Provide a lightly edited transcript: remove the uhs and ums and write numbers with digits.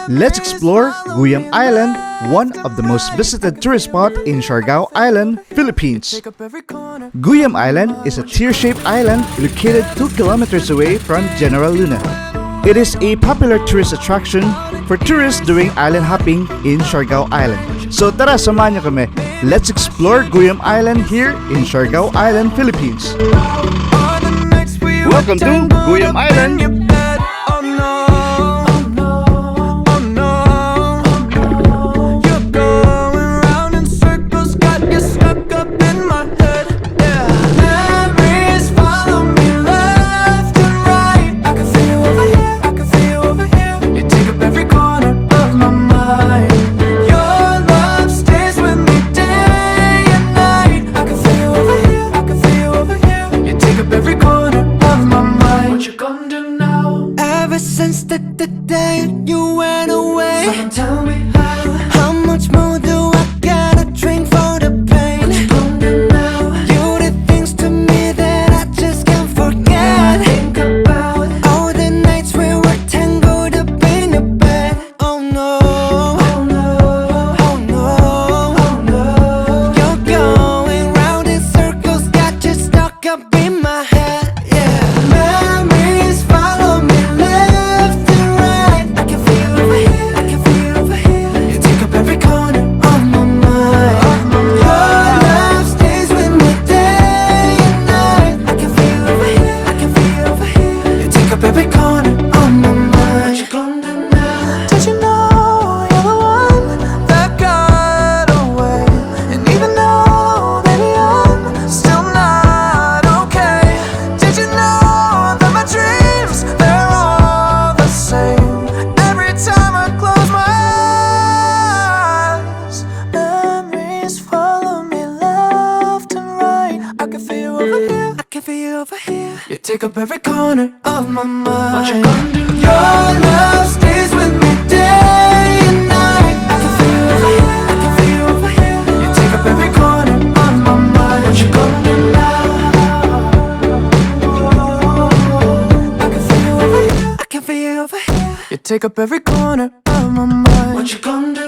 Let's explore GUYAM Island, one of the most visited tourist spots in Surigao Island, Philippines. GUYAM Island is a tear-shaped island located 2 kilometers away from General Luna. It is a popular tourist attraction for tourists doing island hopping in Surigao Island. So tara, samahan niyo kami. Let's explore GUYAM Island here in Surigao Island, Philippines. Welcome to GUYAM Island! Since the day you went away, so tell me how much more do I gotta drink for the pain? You did things to me that I just can't forget. I think about all the nights we were tangled up in the bed. Oh no, oh no, oh no, oh no. You're going round in circles, got you stuck up in my head. Yeah, memories follow me. You take up every corner of my mind. What you gonna do? Your love stays with me day and night. I can feel you over here, I can feel you over here. You take up every corner of my mind. What you gonna do now? I can feel you over here, I can feel you over here. You take up every corner of my mind. What you gonna do?